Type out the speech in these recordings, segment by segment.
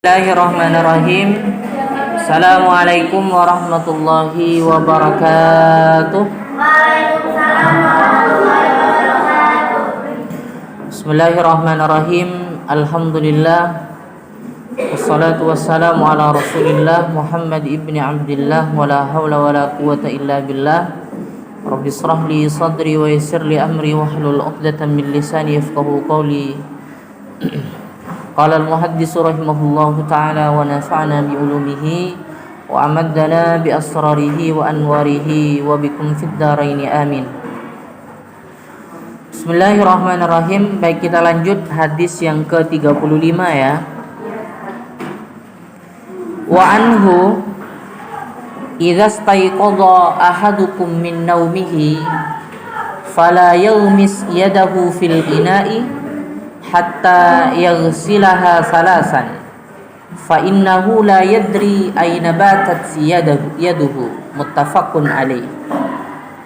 Bismillahirrahmanirrahim. Assalamualaikum warahmatullahi wabarakatuh. Bismillahirrahmanirrahim. Alhamdulillah. Wassalatu wassalamu ala Rasulillah Muhammad ibni Abdillah. Wala hawla wala quwata illa billah. Rabbi israh li sadri wa yassir li amri wahlul 'uqdatam min lisani yafqahu qawli. Qala al-muhaddis rahimahullahu ta'ala wa nafa'na bi ulumihi wa amaddana bi asrarihi wa anwarihi wa bikum fid dharaini amin. Bismillahirrahmanirrahim. Baik, kita lanjut hadis yang ke-35 ya. Wa anhu idza staiqadha ahadukum min naumihi fala yawmis yadahu fil ina'i hatta yaghsilaha salasan fa innahu la yadri ayna batat yaduhu muttafaqun alaih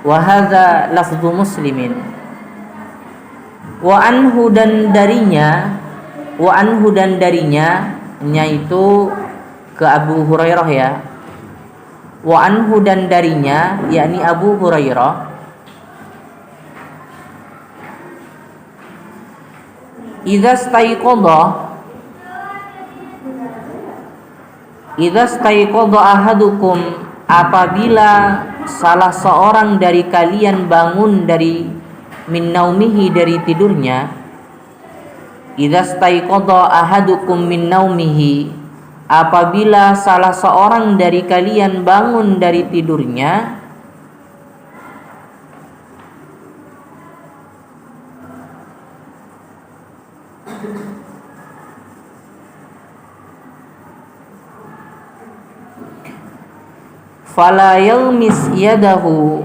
wa hadza lafdhu muslimin. Wa anhu dan darinya yaitu ke Abu Hurairah ya. Wa anhu dan darinya yakni Abu Hurairah, idza staiqadha ahadukum, apabila salah seorang dari kalian bangun dari min naumihi, dari tidurnya. Idza staiqadha ahadukum min naumihi, apabila salah seorang dari kalian bangun dari tidurnya. Fala yawmis yadahu,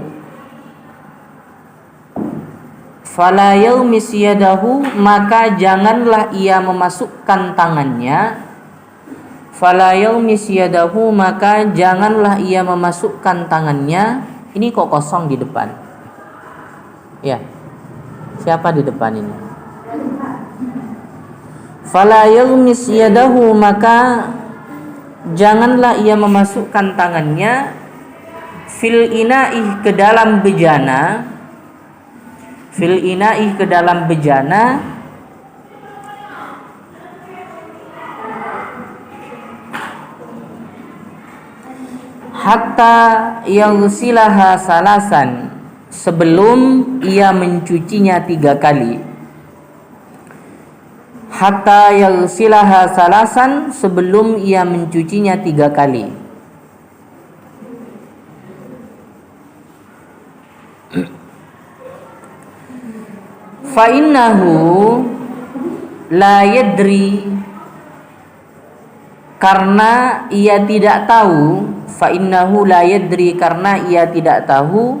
maka janganlah ia memasukkan tangannya. Fala yawmis yadahu, maka janganlah ia memasukkan tangannya. Ini kok kosong di depan? Ya, siapa di depan ini? Fala yawmis yadahu, maka janganlah ia memasukkan tangannya fil ina'i, ke dalam bejana. Fil ina'i, ke dalam bejana. Hatta yaghsilaha salasan, sebelum ia mencucinya 3 kali. Hatta yaghsilaha salasan, sebelum ia mencucinya 3 kali. Fa innahu la yadri, karena ia tidak tahu. Fa innahu la yadri, karena ia tidak tahu.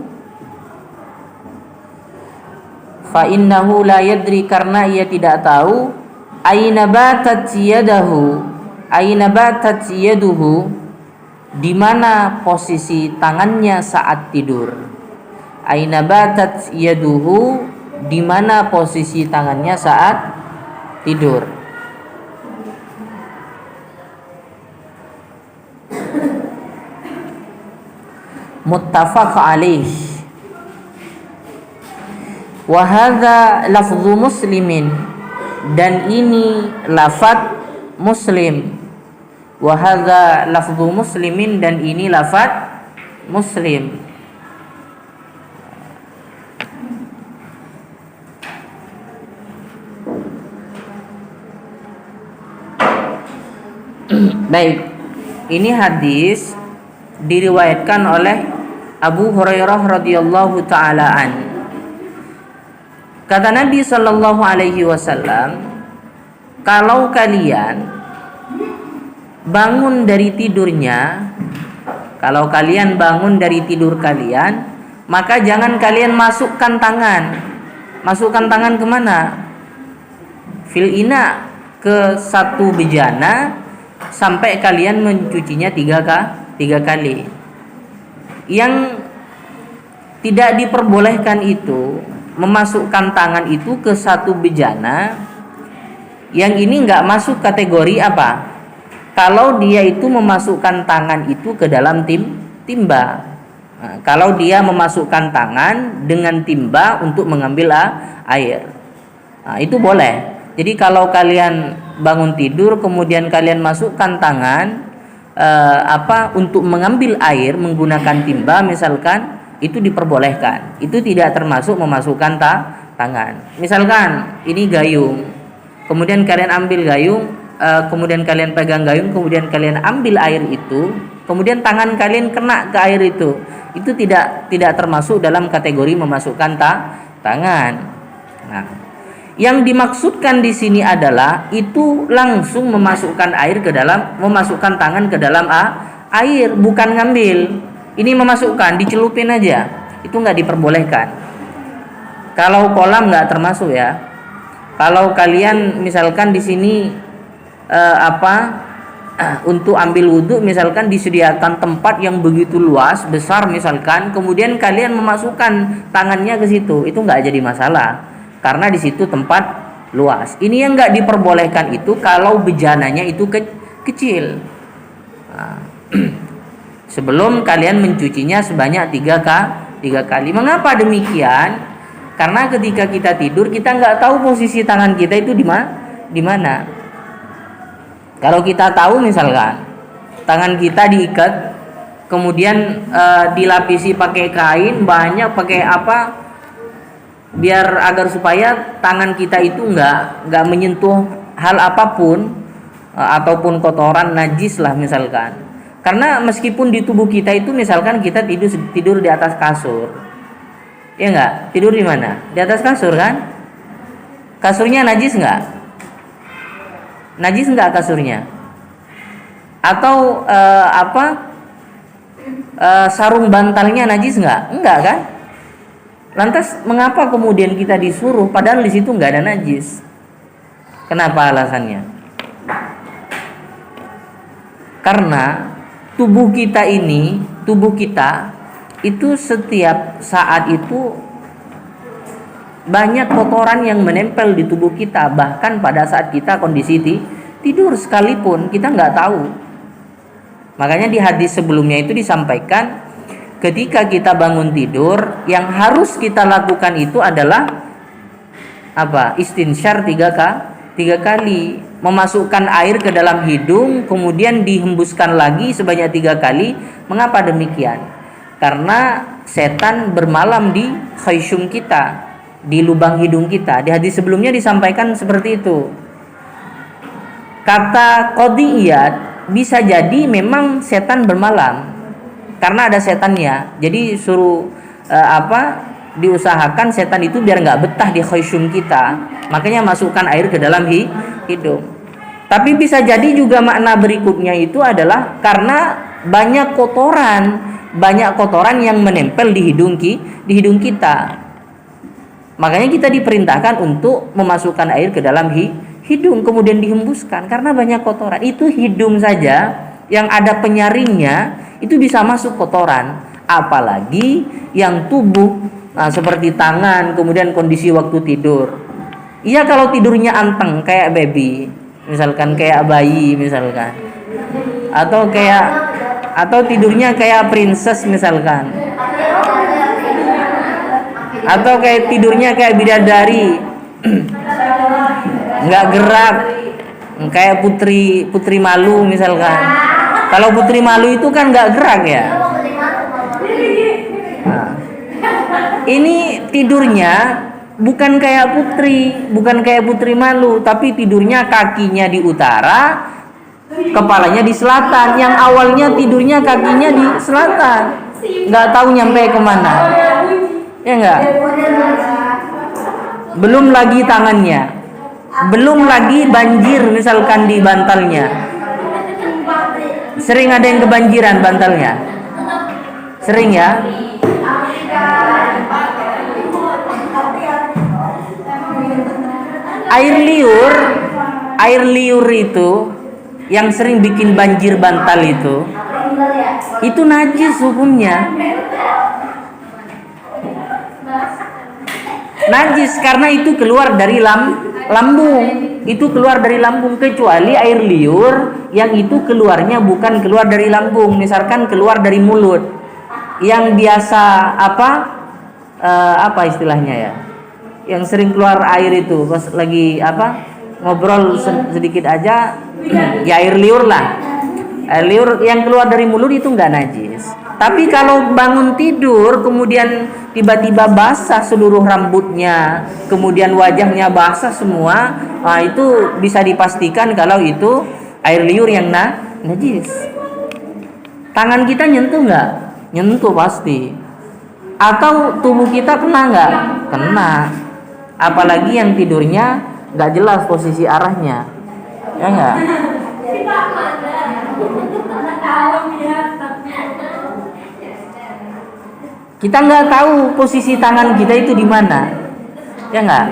Fa innahu la yadri, karena ia tidak tahu. Aina batat yaduhu, di mana posisi tangannya saat tidur. Aina batat yaduhu, di mana posisi tangannya saat tidur. Muttafaq alaih. Wa hadza lafdhu muslimin, dan ini lafaz Muslim. Wa hadza lafdhu muslimin, dan ini lafaz Muslim. Baik, ini hadis diriwayatkan oleh Abu Hurairah radhiyallahu taala an. Kata Nabi sallallahu alaihi wasallam, kalau kalian bangun dari tidurnya, kalau kalian bangun dari tidur kalian, maka jangan kalian masukkan tangan. Masukkan tangan kemana? Fil ina, ke satu bejana, sampai kalian mencucinya 3 kali. Yang tidak diperbolehkan itu memasukkan tangan itu ke satu bejana. Yang ini nggak masuk kategori apa? kalau dia itu memasukkan tangan itu ke dalam timba. Nah, kalau dia memasukkan tangan dengan timba untuk mengambil air, nah, itu boleh. Jadi kalau kalian bangun tidur kemudian kalian masukkan tangan untuk mengambil air menggunakan timba misalkan, itu diperbolehkan. Itu tidak termasuk memasukkan tangan. Misalkan ini gayung, kemudian kalian ambil gayung, kemudian kalian pegang gayung, kemudian kalian ambil air itu, kemudian tangan kalian kena ke air itu tidak termasuk dalam kategori memasukkan tangan. Nah, yang dimaksudkan di sini adalah itu langsung memasukkan memasukkan tangan ke dalam air, bukan ngambil. Ini memasukkan, dicelupin aja, itu nggak diperbolehkan. Kalau kolam nggak termasuk ya. Kalau kalian misalkan di sini untuk ambil wudhu misalkan disediakan tempat yang begitu luas besar misalkan, kemudian kalian memasukkan tangannya ke situ, itu nggak jadi masalah karena di situ tempat luas. Ini yang nggak diperbolehkan itu kalau bejananya itu kecil. Nah, sebelum kalian mencucinya sebanyak 3 kali. Mengapa demikian? Karena ketika kita tidur kita nggak tahu posisi tangan kita itu di mana. Kalau kita tahu misalkan tangan kita diikat, kemudian dilapisi pakai kain banyak, pakai apa, biar agar supaya tangan kita itu nggak menyentuh hal apapun ataupun kotoran najis lah misalkan. Karena meskipun di tubuh kita itu misalkan kita tidur di atas kasur, ya nggak, tidur di mana? Di atas kasur kan? Kasurnya najis nggak? Najis nggak kasurnya? Atau sarung bantalnya najis nggak? Enggak kan? Lantas mengapa kemudian kita disuruh padahal di situ nggak ada najis? Kenapa alasannya? Karena tubuh kita itu setiap saat itu banyak kotoran yang menempel di tubuh kita, bahkan pada saat kita kondisi tidur sekalipun kita nggak tahu. Makanya di hadis sebelumnya itu disampaikan ketika kita bangun tidur yang harus kita lakukan itu adalah istinsyar 3 kali, memasukkan air ke dalam hidung kemudian dihembuskan lagi sebanyak 3 kali. Mengapa demikian? Karena setan bermalam di khayshum kita, di lubang hidung kita. Di hadis sebelumnya disampaikan seperti itu. Kata qadiyat bisa jadi memang setan bermalam karena ada setannya. Jadi suruh diusahakan setan itu biar nggak betah di khayshum kita, makanya masukkan air ke dalam hidung. Tapi bisa jadi juga makna berikutnya itu adalah karena banyak kotoran yang menempel di hidung kita. Makanya kita diperintahkan untuk memasukkan air ke dalam hidung kemudian dihembuskan karena banyak kotoran. Itu hidung saja yang ada penyaringnya itu bisa masuk kotoran, apalagi yang tubuh seperti tangan, kemudian kondisi waktu tidur. Iya, kalau tidurnya anteng kayak baby, misalkan kayak bayi misalkan. Atau tidurnya kayak princess misalkan. Atau kayak tidurnya kayak bidadari, nggak gerak, kayak putri malu misalkan. Kalau putri malu itu kan nggak gerak ya. Nah, ini tidurnya bukan kayak putri malu, tapi tidurnya kakinya di utara, kepalanya di selatan. Yang awalnya tidurnya kakinya di selatan, nggak tahu nyampe kemana. Ya enggak? Belum lagi tangannya, belum lagi banjir misalkan di bantalnya. Sering ada yang kebanjiran bantalnya? Sering ya? Air liur itu yang sering bikin banjir bantal itu najis hukumnya. Najis karena itu keluar dari lambung. itu keluar dari lambung, kecuali air liur yang itu keluarnya bukan keluar dari lambung, misalkan keluar dari mulut, yang biasa apa istilahnya ya, yang sering keluar air itu pas lagi ngobrol sedikit aja, ya air liur lah. Air liur yang keluar dari mulut itu enggak najis. Tapi kalau bangun tidur kemudian tiba-tiba basah seluruh rambutnya, kemudian wajahnya basah semua, itu bisa dipastikan kalau itu air liur yang najis. Tangan kita nyentuh enggak? Nyentuh pasti. Atau tubuh kita kena enggak? Kena. Apalagi yang tidurnya enggak jelas posisi arahnya. Ya enggak? Kita nggak tahu posisi tangan kita itu di mana, ya nggak?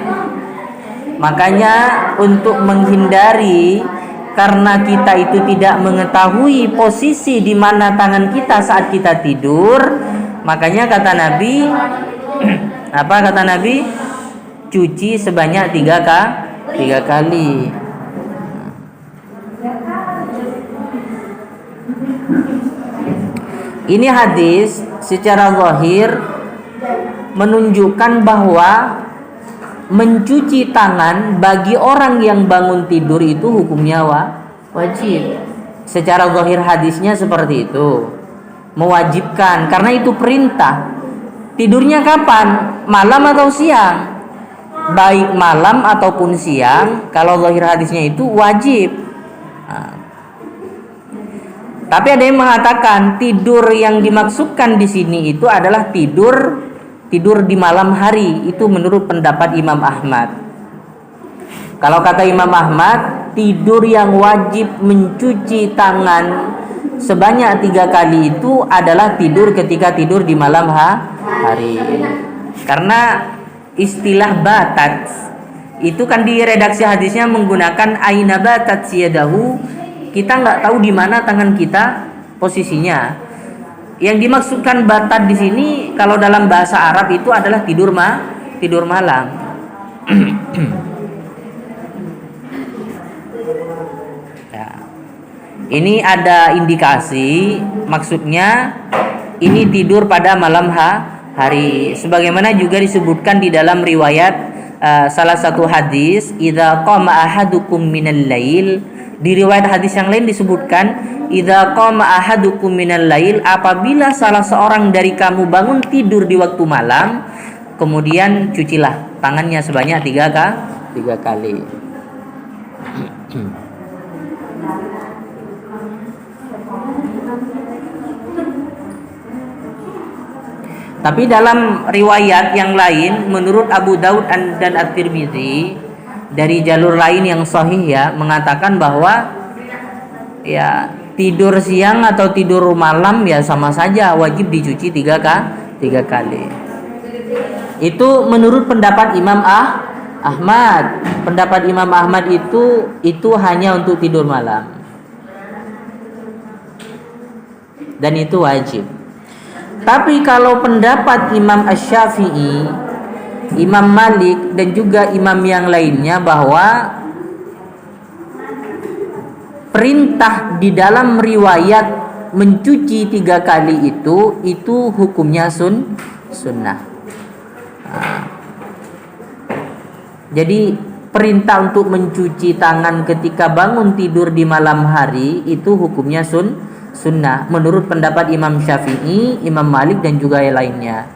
Makanya untuk menghindari, karena kita itu tidak mengetahui posisi di mana tangan kita saat kita tidur, makanya kata Nabi, apa kata Nabi? Cuci sebanyak 3 kali. Ini hadis secara zahir menunjukkan bahwa mencuci tangan bagi orang yang bangun tidur itu hukumnya wajib. Secara zahir hadisnya seperti itu, mewajibkan, karena itu perintah. Tidurnya kapan? Malam atau siang? Baik malam ataupun siang, kalau zahir hadisnya itu wajib. Tapi ada yang mengatakan tidur yang dimaksudkan di sini itu adalah tidur di malam hari. Itu menurut pendapat Imam Ahmad. Kalau kata Imam Ahmad, tidur yang wajib mencuci tangan sebanyak 3 kali itu adalah tidur ketika tidur di malam hari. Karena istilah batat itu kan di redaksi hadisnya menggunakan aina batat siyadahu. Kita nggak tahu di mana tangan kita posisinya. Yang dimaksudkan batat di sini kalau dalam bahasa Arab itu adalah tidur malam. Ya. Ini ada indikasi, maksudnya ini tidur pada malam hari. Sebagaimana juga disebutkan di dalam riwayat salah satu hadis, idza qama ahadukum minal lail. Di riwayat hadis yang lain disebutkan, idza qama ahadukum minal lail, apabila salah seorang dari kamu bangun tidur di waktu malam, kemudian cucilah tangannya sebanyak 3 kali. Tapi dalam riwayat yang lain menurut Abu Daud dan At-Tirmidzi dari jalur lain yang sahih ya, mengatakan bahwa ya tidur siang atau tidur malam ya sama saja wajib dicuci 3 kali. Itu menurut pendapat Imam Ahmad. Pendapat Imam Ahmad itu hanya untuk tidur malam. Dan itu wajib. Tapi kalau pendapat Imam Asy-Syafi'i, Imam Malik dan juga imam yang lainnya bahwa perintah di dalam riwayat mencuci 3 kali itu hukumnya sunnah. Jadi perintah untuk mencuci tangan ketika bangun tidur di malam hari itu hukumnya sunnah menurut pendapat Imam Syafi'i, Imam Malik dan juga yang lainnya.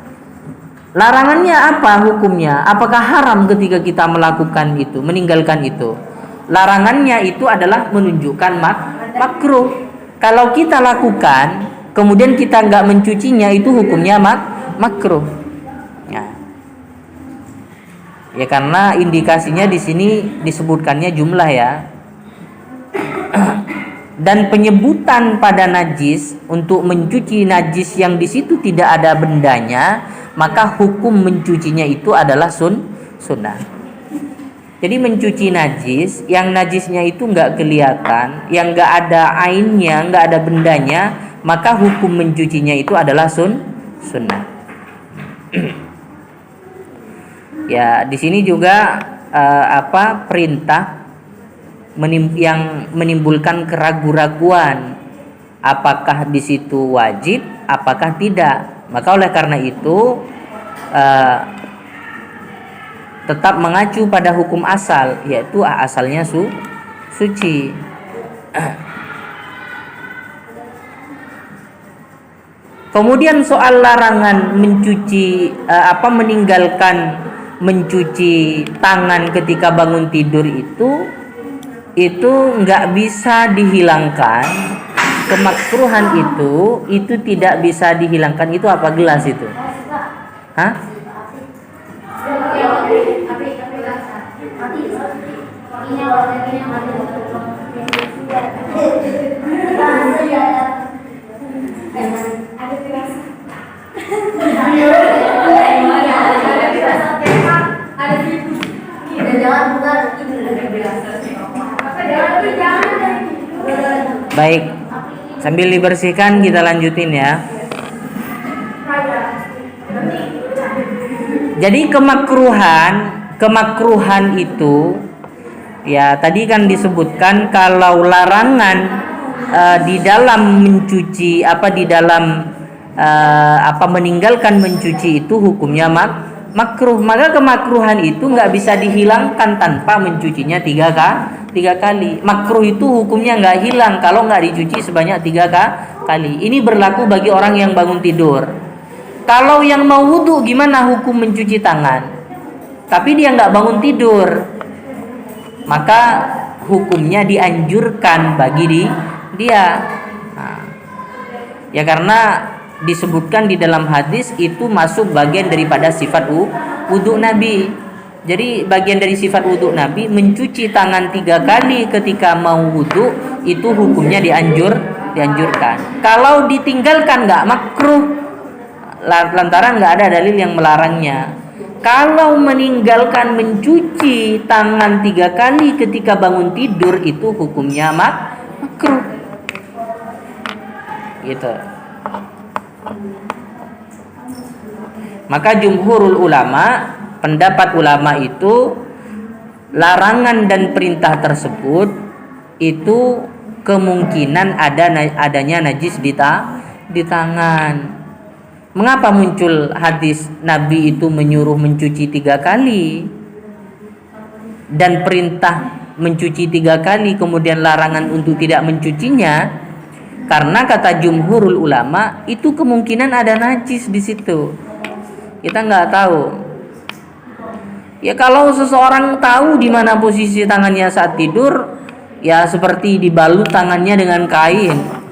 Larangannya apa hukumnya? Apakah haram ketika kita melakukan itu, meninggalkan itu? Larangannya itu adalah menunjukkan makruh. Kalau kita lakukan, kemudian kita nggak mencucinya, itu hukumnya makruh. Ya karena indikasinya di sini disebutkannya jumlah ya. Dan penyebutan pada najis untuk mencuci najis yang di situ tidak ada bendanya, maka hukum mencucinya itu adalah sunnah. Jadi mencuci najis, yang najisnya itu nggak kelihatan, yang nggak ada ainnya, nggak ada bendanya, maka hukum mencucinya itu adalah sunnah. Ya di sini juga perintah yang menimbulkan keraguan-raguan apakah di situ wajib, apakah tidak. Maka oleh karena itu tetap mengacu pada hukum asal, yaitu asalnya suci. Kemudian soal larangan meninggalkan mencuci tangan ketika bangun tidur itu nggak bisa dihilangkan. Kemakruhan itu tidak bisa dihilangkan. Itu apa gelas itu? Hah? Baik, sambil dibersihkan kita lanjutin ya. Jadi kemakruhan itu ya tadi kan disebutkan kalau larangan di dalam mencuci meninggalkan mencuci itu hukumnya makruh. Maka kemakruhan itu nggak bisa dihilangkan tanpa mencucinya tiga kali. Makruh itu hukumnya nggak hilang kalau nggak dicuci sebanyak 3 kali. Ini berlaku bagi orang yang bangun tidur. Kalau yang mau wudu gimana hukum mencuci tangan? Tapi dia nggak bangun tidur, maka hukumnya dianjurkan bagi dia. Nah, ya karena disebutkan di dalam hadis itu masuk bagian daripada sifat wudu Nabi. Jadi bagian dari sifat wudu Nabi mencuci tangan 3 kali ketika mau wudu, itu hukumnya dianjurkan. Kalau ditinggalkan nggak makruh, lantaran nggak ada dalil yang melarangnya. Kalau meninggalkan mencuci tangan 3 kali ketika bangun tidur, itu hukumnya makruh. Gitu. Maka jumhurul ulama, pendapat ulama itu larangan dan perintah tersebut itu kemungkinan adanya najis di tangan. Mengapa muncul hadis Nabi itu menyuruh mencuci 3 kali dan perintah mencuci 3 kali, kemudian larangan untuk tidak mencucinya? Karena kata jumhurul ulama itu kemungkinan ada najis di situ. Kita nggak tahu. Ya kalau seseorang tahu di mana posisi tangannya saat tidur, ya seperti dibalut tangannya dengan kain.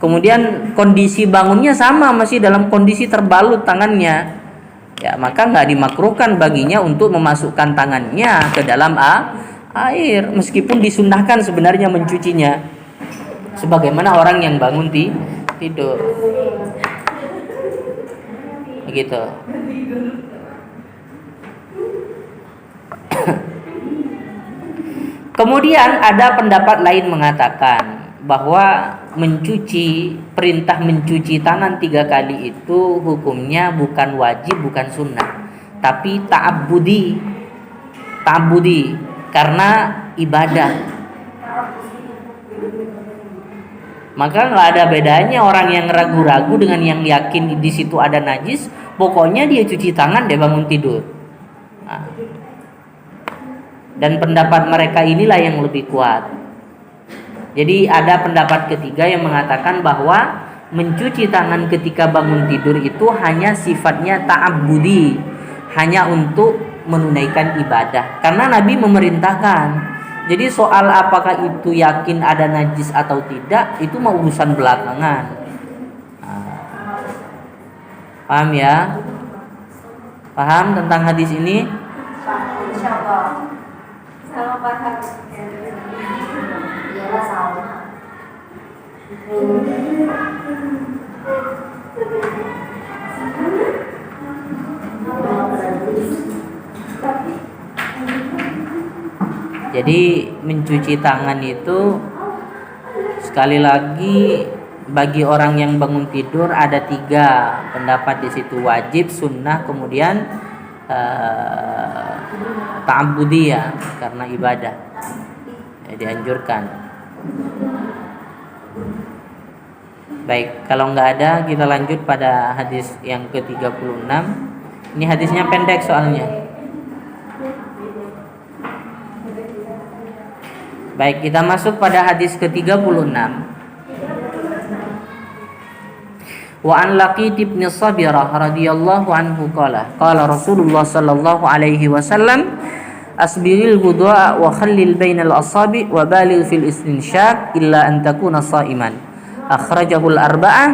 Kemudian kondisi bangunnya sama, masih dalam kondisi terbalut tangannya, ya maka nggak dimakruhkan baginya untuk memasukkan tangannya ke dalam air, meskipun disunnahkan sebenarnya mencucinya, sebagaimana orang yang bangun tidur. Begitu. Kemudian ada pendapat lain mengatakan bahwa perintah mencuci tangan 3 kali itu hukumnya bukan wajib, bukan sunnah, tapi ta'abbudi karena ibadah. Maka nggak ada bedanya orang yang ragu-ragu dengan yang yakin di situ ada najis. Pokoknya dia cuci tangan, dia bangun tidur. Nah, dan pendapat mereka inilah yang lebih kuat. Jadi ada pendapat ketiga yang mengatakan bahwa mencuci tangan ketika bangun tidur itu hanya sifatnya ta'abbudi, hanya untuk menunaikan ibadah. Karena Nabi memerintahkan. Jadi soal apakah itu yakin ada najis atau tidak, itu mau urusan belakangan. Paham ya? Paham tentang hadis ini? Insyaallah. Sama paham. Iyalah sama. Jadi mencuci tangan itu sekali lagi bagi orang yang bangun tidur ada 3 pendapat di situ, wajib, sunnah, kemudian ta'abbudi ya, karena ibadah. dianjurkan. Baik, kalau nggak ada kita lanjut pada hadis yang ke-36. Ini hadisnya pendek soalnya. Baik, kita masuk pada hadis ke-36. Wa an Laqit bin Sabirah radhiyallahu anhu qala Rasulullah sallallahu alaihi wasallam asbiril wudu'a wa khallil bainal asabi wa baligh fil istinshaq illa an takuna sha'iman. Akhrajahu al-arba'ah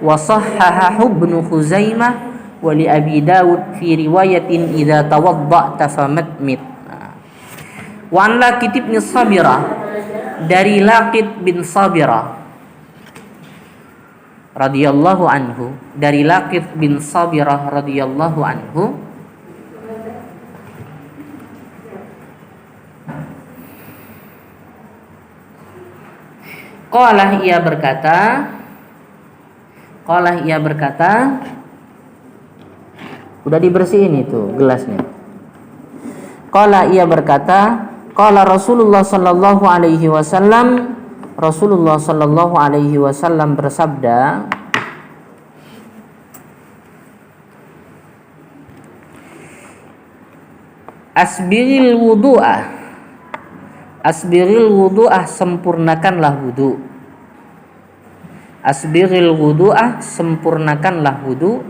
wa sahhahahu Ibnu Khuzaimah wa li Abi Dawud fi riwayatin idza tawadda'ta famatmit. Wa an Laqit bin Sabirah, dari Laqit bin Sabirah radhiyallahu anhu, dari Laqit bin Sabirah radhiyallahu anhu, qala ia berkata, udah dibersihin itu gelasnya. Qala ia berkata, qala Rasulullah sallallahu alaihi wasallam, Rasulullah sallallahu alaihi wasallam bersabda, asbiril wudu'ah, sempurnakanlah wudu. Asbiril wudu'ah, sempurnakanlah wudu.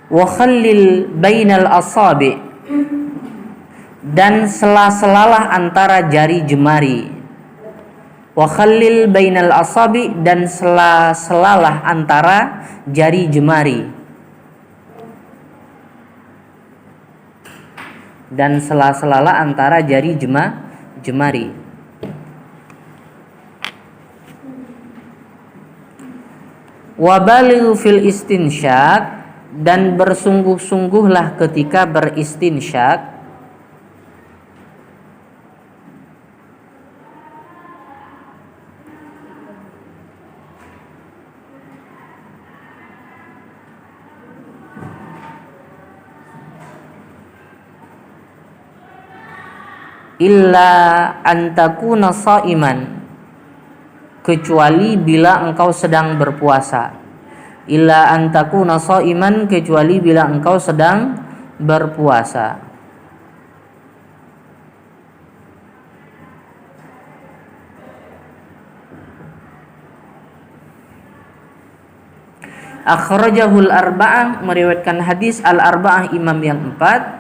Wa khallil bainal asabi, dan sela-selalah antara jari jemari. Wa khallil bainal asabi, dan sela-selalah antara jari jemari. Dan sela-selalah antara jari jemari. Wa baligh fil istinsyaq, dan bersungguh-sungguhlah ketika beristinsyak. Illa antakuna sha'iman, kecuali bila engkau sedang berpuasa. Illa antakuna sha'iman, kecuali bila engkau sedang berpuasa. Akhrajahul arba'ah, meriwayatkan hadis al-arba'ah, imam yang 4.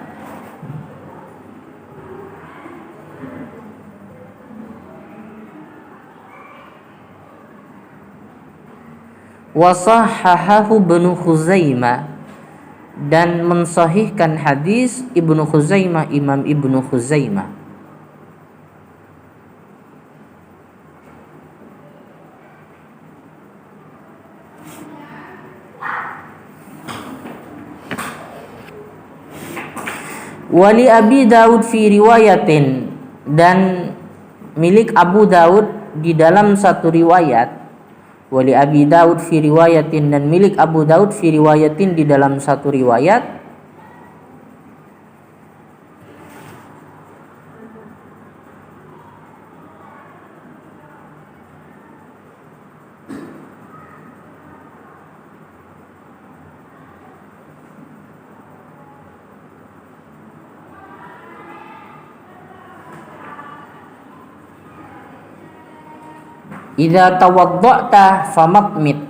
Wa sahhahahu Ibnu Khuzaimah, dan mensahihkan hadis Ibnu Khuzaimah, Imam Ibnu Khuzaimah. Wali Abi Dawud fi riwayatin, dan milik Abu Dawud di dalam satu riwayat. Wali Abi Dawud fi riwayatin, dan milik Abu Dawud fi riwayatin di dalam satu riwayat. Idza tawadda'ta famakmit,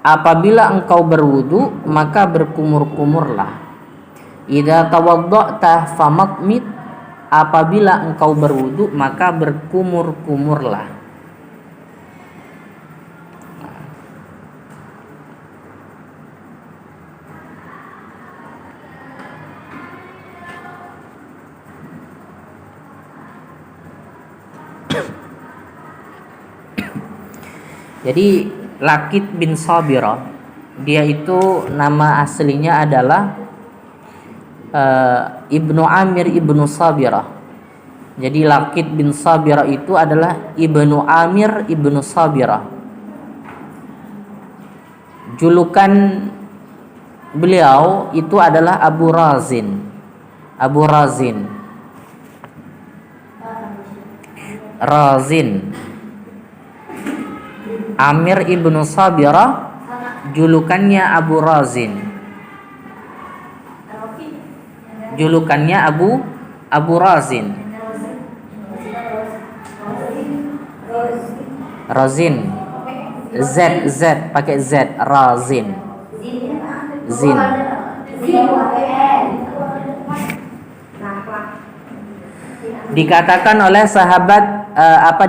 apabila engkau berwudu maka berkumur-kumurlah. Idza tawadda'ta famakmit, apabila engkau berwudu maka berkumur-kumurlah. Jadi Laqit bin Sabirah, dia itu nama aslinya adalah Ibnu Amir Ibnu Sabirah. Jadi Laqit bin Sabirah itu adalah Ibnu Amir Ibnu Sabirah. Julukan beliau itu adalah Abu Razin. Abu Razin. Razin. Amir ibnu Sabirah, julukannya Abu Razin. Julukannya Abu Razin. Razin. Z pakai Z, Razin. Zin. Dikatakan oleh sahabat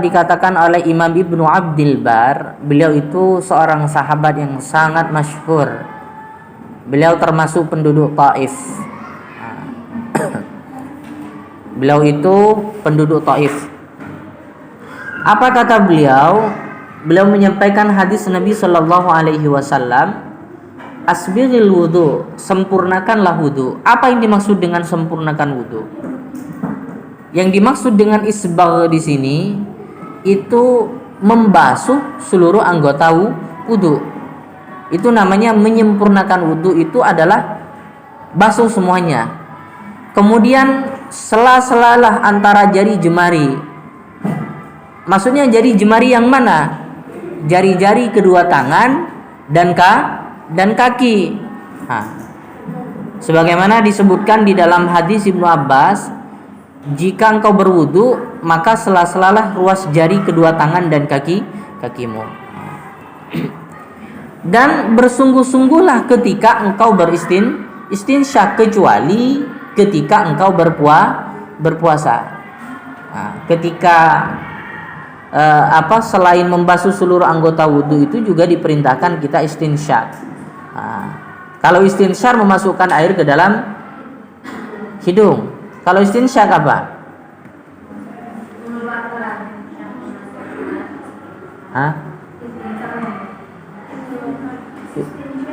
dikatakan oleh Imam Ibnu Abdil Bar, beliau itu seorang sahabat yang sangat masyhur. Beliau termasuk penduduk Taif. Beliau itu penduduk Taif. Apa kata beliau? Beliau menyampaikan hadis Nabi Shallallahu Alaihi Wasallam, asbiril wudu, sempurnakanlah wudu. Apa yang dimaksud dengan sempurnakan wudu? Yang dimaksud dengan isbagh di sini itu membasuh seluruh anggota wudu. Itu namanya menyempurnakan wudu, itu adalah basuh semuanya. Kemudian sela-selalah antara jari jemari. Maksudnya jari jemari yang mana? Jari-jari kedua tangan dan kaki. Sebagaimana disebutkan di dalam hadis Ibnu Abbas, jika engkau berwudu, maka sela-selalah ruas jari kedua tangan dan kakimu. Dan bersungguh-sungguhlah ketika engkau beristinsyak, kecuali ketika engkau berpuasa. Ketika selain membasuh seluruh anggota wudu itu juga diperintahkan kita istinsyak. Kalau istinsyak memasukkan air ke dalam hidung. Kalau istinsyak apa?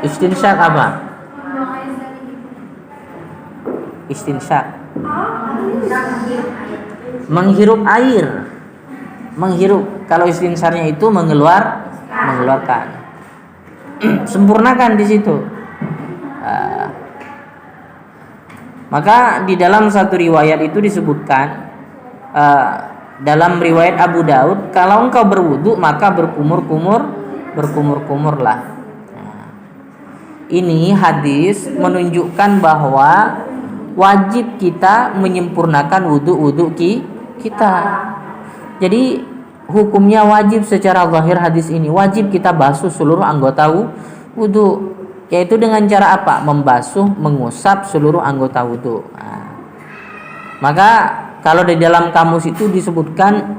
Istinsyak apa? Istinsyak menghirup air. Menghirup. Kalau istinsyaknya itu mengeluarkan. Sempurnakan di situ. Maka di dalam satu riwayat itu disebutkan, dalam riwayat Abu Daud, kalau engkau berwudu maka berkumur-kumurlah. Ini hadis menunjukkan bahwa wajib kita menyempurnakan wudu kita. Jadi hukumnya wajib secara zahir hadis ini, wajib kita basuh seluruh anggota wudu, yaitu dengan cara apa? Membasuh, mengusap seluruh anggota wudu. Maka kalau di dalam kamus itu disebutkan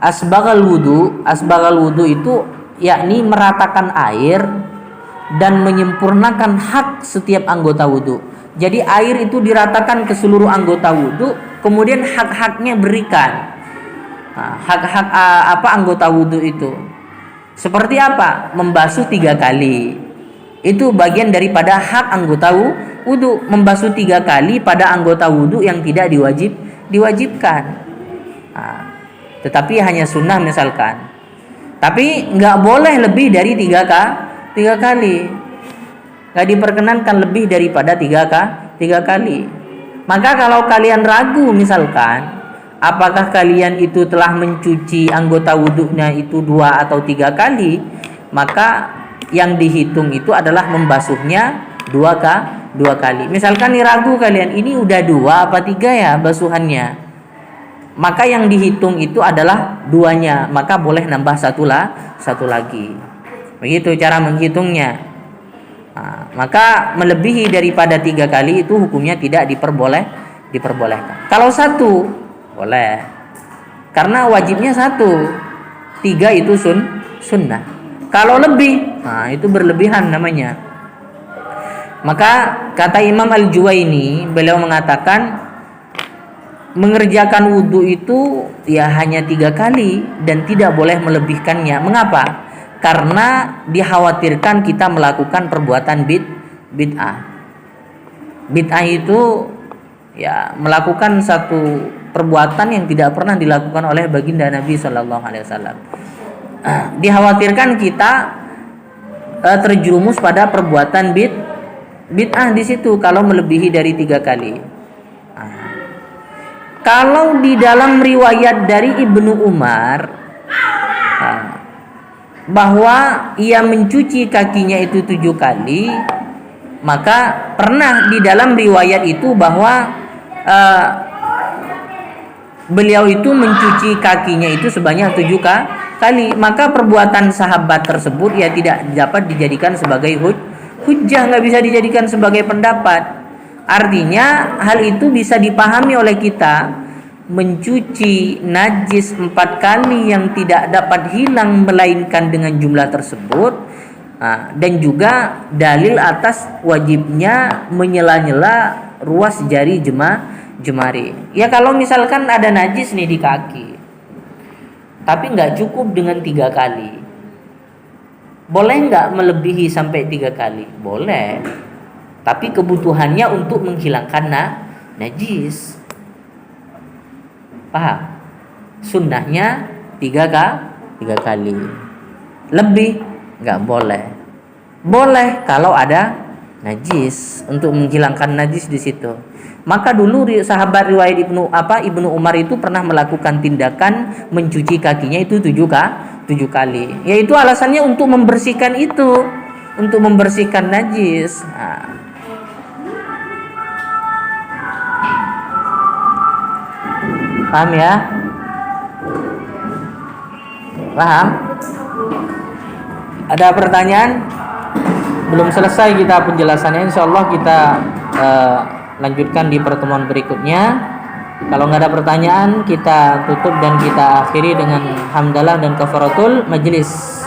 asbagal wudu itu yakni meratakan air dan menyempurnakan hak setiap anggota wudu. Jadi air itu diratakan ke seluruh anggota wudu, kemudian hak-haknya berikan. Hak-hak anggota wudu itu seperti apa? Membasuh 3 kali. Itu bagian daripada hak anggota wudu, membasuh 3 kali pada anggota wudu yang tidak diwajibkan. Tetapi hanya sunnah misalkan. Tapi nggak boleh lebih dari 3 kali. Nggak diperkenankan lebih daripada 3 kali. Maka kalau kalian ragu misalkan, apakah kalian itu telah mencuci anggota wudhunya itu 2 atau 3 kali, maka yang dihitung itu adalah membasuhnya 2 kali. Misalkan nih ragu kalian, ini udah 2 apa 3 ya basuhannya, maka yang dihitung itu adalah 2-nya, maka boleh nambah satu lagi. Begitu cara menghitungnya. Maka melebihi daripada 3 kali itu hukumnya tidak diperbolehkan. Kalau 1 boleh, karena wajibnya 1, 3 itu sunnah. Kalau lebih, itu berlebihan namanya. Maka kata Imam Al-Juwaini, beliau mengatakan mengerjakan wudhu itu ya hanya 3 kali dan tidak boleh melebihkannya. Mengapa? Karena dikhawatirkan kita melakukan perbuatan bid'ah. Bid'ah itu ya melakukan satu perbuatan yang tidak pernah dilakukan oleh baginda Nabi Shallallahu Alaihi Wasallam. Dikhawatirkan kita terjerumus pada perbuatan Bid'ah di situ kalau melebihi dari 3 kali. Nah, kalau di dalam riwayat dari Ibnu Umar bahwa ia mencuci kakinya itu 7 kali, maka pernah di dalam riwayat itu bahwa beliau itu mencuci kakinya itu sebanyak 7 kali. Maka perbuatan sahabat tersebut ya tidak dapat dijadikan sebagai hujjah, nggak bisa dijadikan sebagai pendapat. Artinya hal itu bisa dipahami oleh kita, mencuci najis 4 kali yang tidak dapat hilang melainkan dengan jumlah tersebut, dan juga dalil atas wajibnya menyela-nyela ruas jari jemari. Ya kalau misalkan ada najis nih di kaki, tapi nggak cukup dengan 3 kali, boleh nggak melebihi sampai 3 kali? Boleh, tapi kebutuhannya untuk menghilangkan najis. Paham? Sunnahnya 3 kali. Lebih nggak boleh. Boleh kalau ada najis, untuk menghilangkan najis di situ. Maka dulu sahabat riwayat Ibnu Umar itu pernah melakukan tindakan mencuci kakinya itu 7 kali. Yaitu alasannya untuk membersihkan itu, untuk membersihkan najis. Paham ya? Paham? Ada pertanyaan? Belum selesai kita penjelasannya. Insyaallah kita lanjutkan di pertemuan berikutnya. Kalau nggak ada pertanyaan, kita tutup dan kita akhiri dengan hamdalah dan kafaratul majlis.